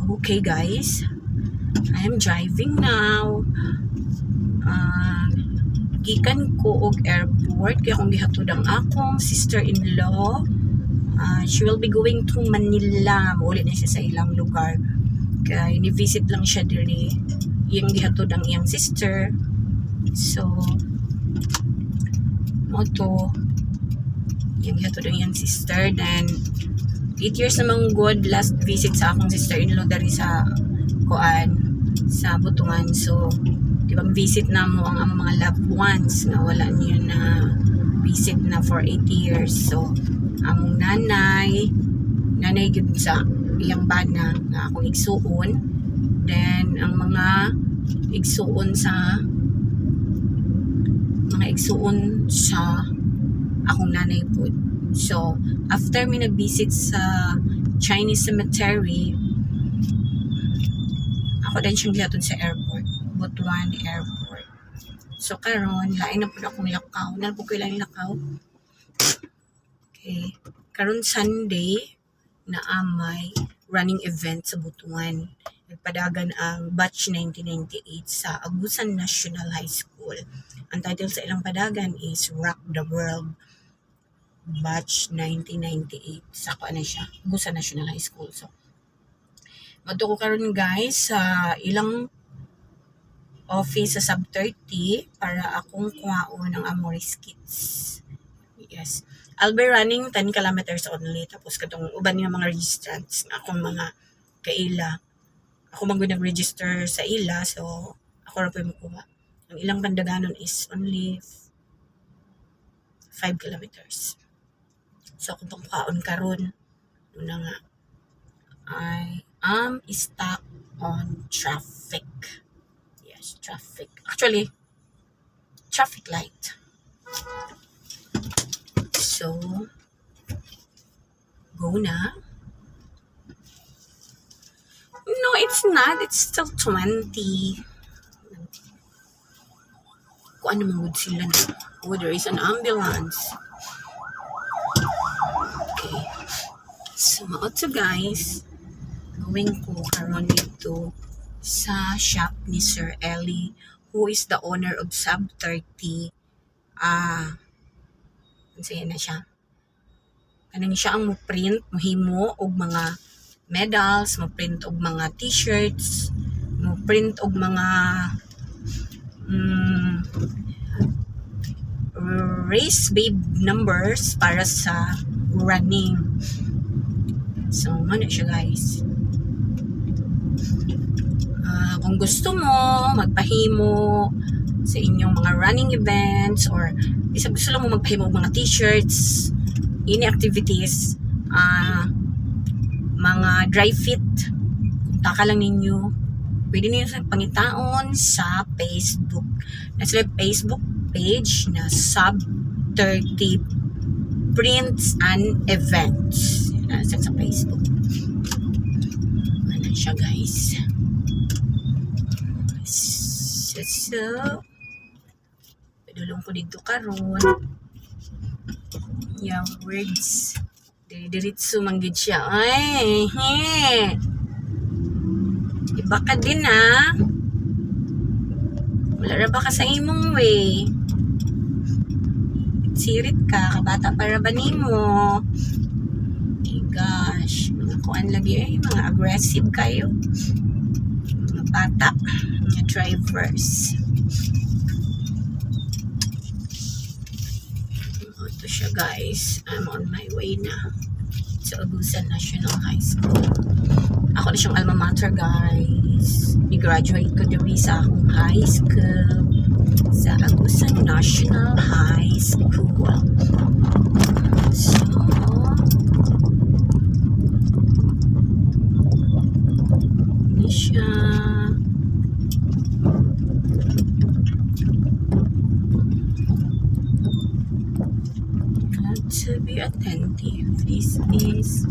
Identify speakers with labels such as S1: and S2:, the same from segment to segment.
S1: Okay guys, I am driving now. Gikan ko og airport kaya kung gihatod ang akong sister-in-law. She will be going to Manila. Mauli na siya sa ilang lugar. Kaya ni-visit lang siya diri. Iyang gihatod ang iyang sister. So, moto iyang gihatod ang iyang sister. Then 8 years namang good last visit sa akong sister-in-law dari sa sa Butuan. So, di ba visit na mo ang mga loved ones nga wala niyo na visit na for 8 years. So, ang nanay gud sa iyang bana nga akong igsuon. Then, ang mga igsuon sa akong nanay po. So, after mi nag-visit sa Chinese cemetery, ako din siyang gihatod sa airport, Butuan Airport. So, karon lain na po akong lakaw. Na po ko lang lakaw. Okay. Karon Sunday, na may running event sa Butuan. Nagpadagan ang batch 1998 sa Agusan National High School. Ang title sa ilang padagan is Rock the World Batch 1998 sa Agusan National High School. So, madto ko karon guys sa ilang office sa sub 30 para akong kuhaon ng Amores Kids. Yes. I'll be running 10 kilometers only. Tapos katong uban nga mga registrants, akong mga kaila. Ako man gud nag-register sa ila, so ako ra po makuha. Ang ilang pandaganon is only 5 kilometers. So kung kuhaon karon, una nga I am stuck on traffic. Yes, traffic. Actually, traffic light. So, go na. No, it's not. It's still 20. Kung ano mangod sila na. Oh, there is an ambulance. Okay. So, maotso guys. Going ko karon dito sa shop ni Sir Ellie, who is the owner of Sub 30. Ansaya na siya. Kanang siya ang mo-print, mohimo og mga medals, mo-print og mga t-shirts, mo-print og mga race babe numbers para sa running. So, ano siya guys. Kung gusto mo magpahimo sa inyong mga running events or isang gusto lang mo magpahimo mga t-shirts, any activities, mga dry fit, kontak lang ninyo. Pwede niyo sa pangitaon sa Facebook. Nasa Facebook page na Sub 30 Prints and Events. Nasa sa Facebook. Ano siya guys. So, padulong ko dito karon. Yung words. Diritso manggid siya. Ay, iba ka din Wala ra ba ka sa imong way? Sirit ka, kabata para ba nimo? My gosh, mga kuan lagi mga aggressive kayo. Mga bata, mga drivers. Ito siya guys. I'm on my way na sa Agusan National High School. Ako na siyang alma mater guys. I-graduate ko diri sa akong high school sa Agusan National High School. So, ini siya. Got to be attentive. This is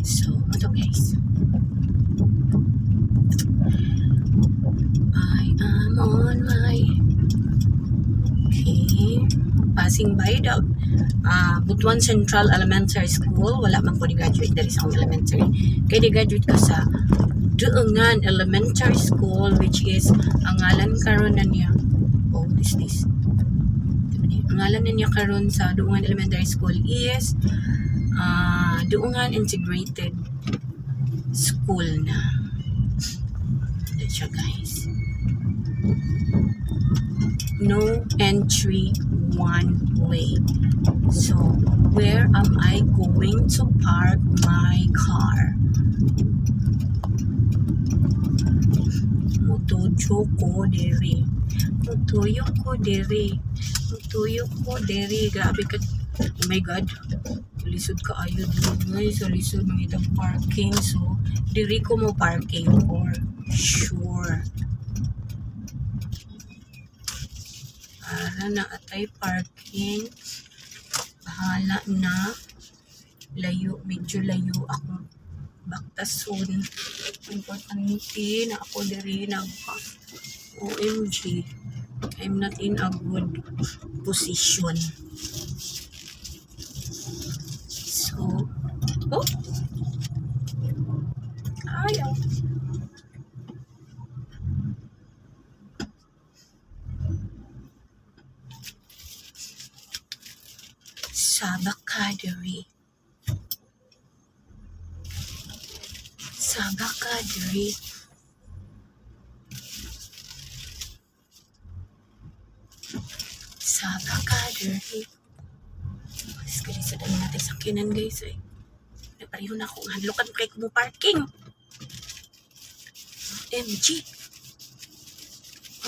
S1: so, ito guys. I am on my passing by the Butuan Central Elementary School. Wala man ko ni-graduate dari sa akong elementary. Kaya ni-graduate ko sa Duungan Elementary School, which is ang ngalan karon na niya. Oh, what is this? Ang ngalan na niya karon sa Duungan Elementary School is Duungan Integrated School na. That's siya, guys. No entry, one way. So, where am I going to park my car? Mutuyo ko diri. Mutuyo ko diri. Mutuyo ko diri. Grabe ka. Oh my God. Lisod ka ayo diri. So, lisod ng itong parking. So, diri ko mo parking for sure. Para na atay parking. Bahala na. Layo. Medyo layo ako. Baktason. Importante na ako diri nagpa. OMG. I'm not in a good position. So, oh. Ayaw. Sabakadari. Sabakadari. Sabakadari. Mas kali sa dami natin sakinan, guys. Eh. Napareho na akong hadlokan kay kumo parking. OMG.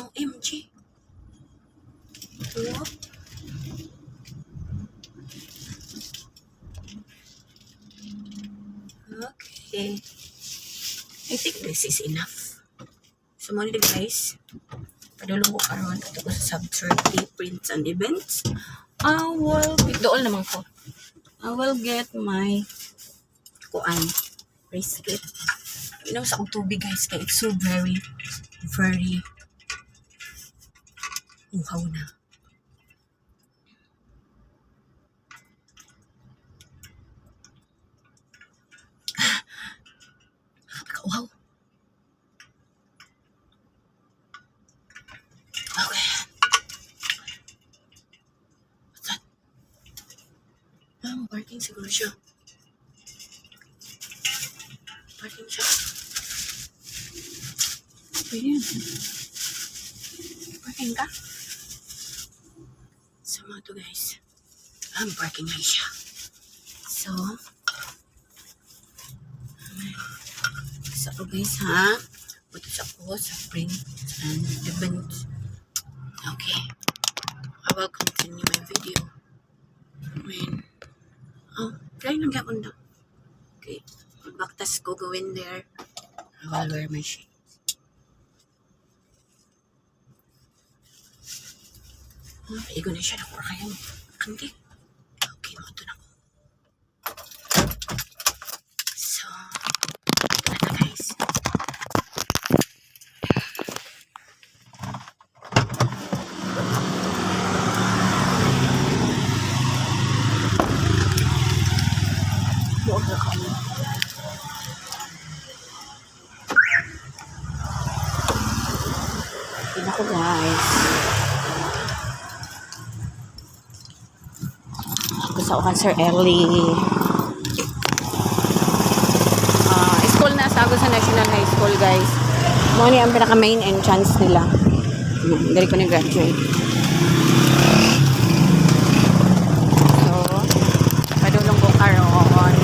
S1: OMG. What? Okay. I think this is enough. So, muna guys. Padulong ko karoon ito ko sa sub-30 prints and events. Doon naman ko. I will get my bracelet. Inom sa akong tubig, guys. Kaya it's so very, very uhaw na. Wow. Okay. What's that? Parking siguro siya. Parking siya. Ayan. Parking ka? So, mga to guys. Parking na siya. So, ako guys ha. Putos ako sa print and event. Okay. I will continue my video. Try lang gapon daw. Okay. Magbaktas ko go in there. I will wear my shades. Igo na siya na kura kayang kandi. Okay, mato na ko. So, ito guys. Buong na kami. Ito ko guys. Sa Sir Ellie. School na sa Agusan National High School, guys. Mo ni ang pinaka main entrance nila. Dali ko nag-graduate. So, padulong ko karoon.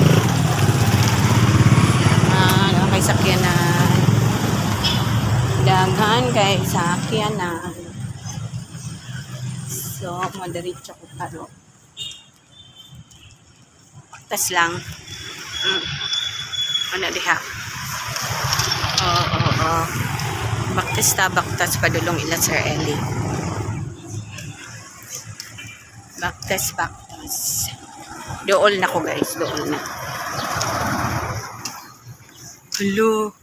S1: Kay sakyanan. Daghan kay sakyanan. So, madiretso ko karoon. Tas lang. Ano diha? Oo. Baktas padulong ila Sir Ellie. Baktas. Dool na ko guys, dool na. Hello.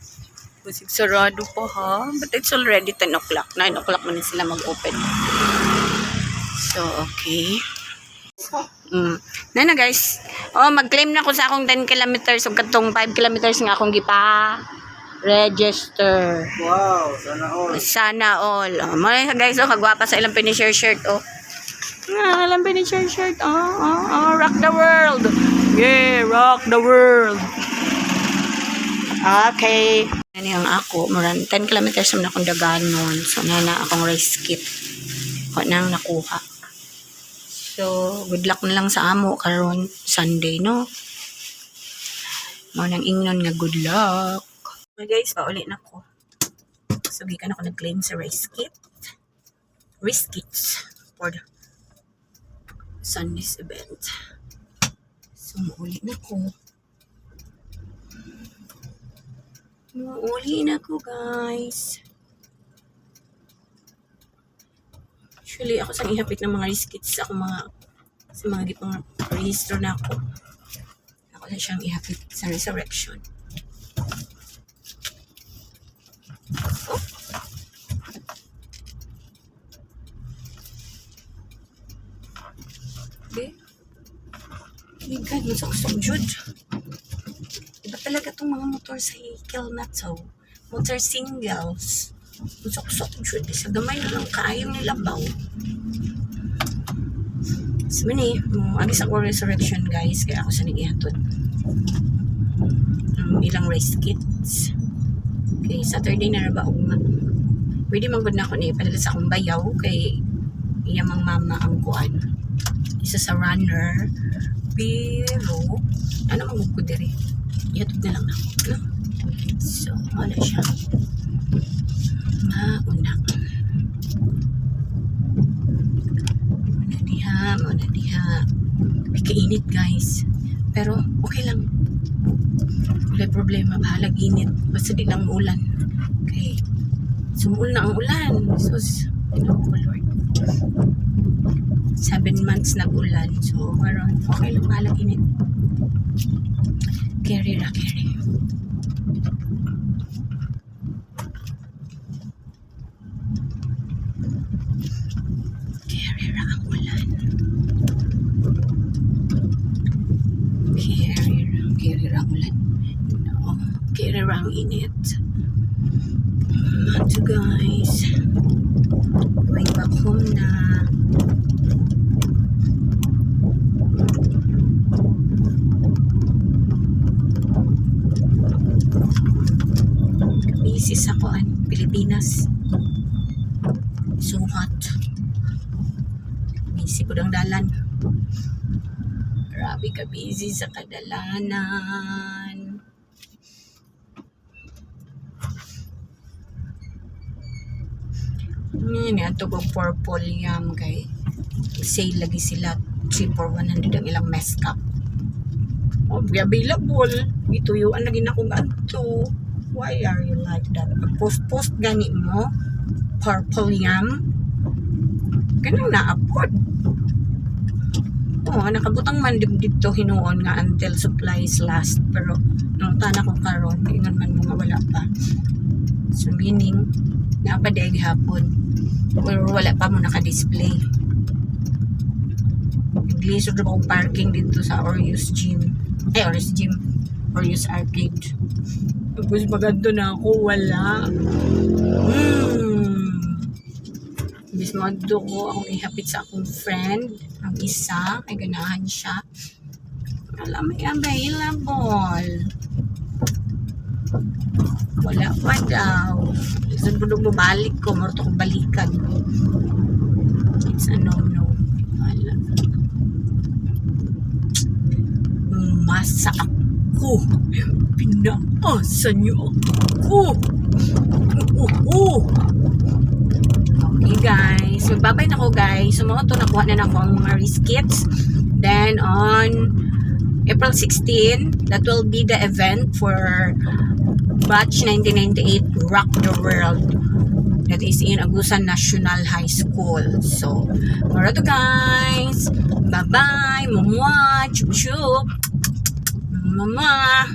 S1: Busig sarado pa ha. But it's already 10 o'clock. 9 o'clock man sila mag-open. So, okay. Na guys. Oh, mag-claim na ko sa akong 10 kilometers ug katong 5 kilometers nga akong gipa register.
S2: Wow, sana all.
S1: Sana all. Oh, mga guys, oh, kagwapa sa ilang pinishare shirt, oh. Ilang pinishare shirt, rock the world. Yeah, rock the world. Okay. Ano yung ako, maran 10 kilometers naman akong daganon. So, na akong race kit. Ako nang nakuha. So, good luck na lang sa amo karon Sunday, no? Mo nang ingnon nga good luck. Okay guys, paulit na ko. So, gikan ako nag-claim sa race kit. Race kits for the Sunday's event. So, maulit na ko. Maulit na ko, guys. Actually, ako sang ihapit ng mga race kits sa mga gipang register na ako. Ako na siyang ihapit sa resurrection. Oh. Okay. My God, masok-sok jud. Iba talaga itong mga motorcycle na to. Motor singles. Masok-sok jud. Sa gamay na lang kaayong nilabaw. So, mani, agis ako resurrection, guys. Kaya ako sa nag-ihatod. Ilang race kits. Okay, Saturday na ba nga. Pwede manggod na ako na ipadala sa akong bayaw kay iyamang mama ang kuan. Isa sa runner. Pero, ano manggod ko diri? Ihatod na lang ako. No? So, ano siya? Mauna. Mauna diha. May kainit, guys. Pero, okay lang. Wala problema, bahalag init. Basta di lang ulan. Okay. Sumul na ang ulan. Sus, oh Lord. 7 months nag-ulan. So, maroon. Okay lang, bahalag init. Carry ra, carry. Carry ra ang ulan. Carry ra ang ulan. Carry ra ang init. So guys, going back home na. Busy sa Pilipinas. So hot. Busy ko ng dalan. Grabe ka busy sa kadalanan. Ito ko purple yam kay sale lagi sila 3 for 100 ang ilang mess cup. Oh, available. Ituyuan lagi na kong adto. Why are you like that? Post gani mo purple yam. Ganang na-upload. Oh, nakabutang man dito hinuon nga until supplies last. Pero nung tana ko karon, ingon man mga wala pa. So meaning napaday hapon. Pero wala pa mo naka-display. Nag-lisod na akong parking dito sa Orius Gym. Orius Arcade. Tapos maganda na ako, wala. Bis magdo ko, akong ihapit sa akong friend. Ang isa, ay ganahan siya. Alam, may available. Wala pa daw. Isang bulog bumalik ko, marito kong balikan. It's a no-no. Wala. Umasa ako. Pinaasa niyo ako. Okay guys. Magbabay na ko guys. So mga to nakuha na ako ang mga race kits. Then on April 16, that will be the event for Batch 1998 Rock the World. That is in Agusan National High School. So, para to guys. Bye-bye. Mumwa. Chup-chup. Mama.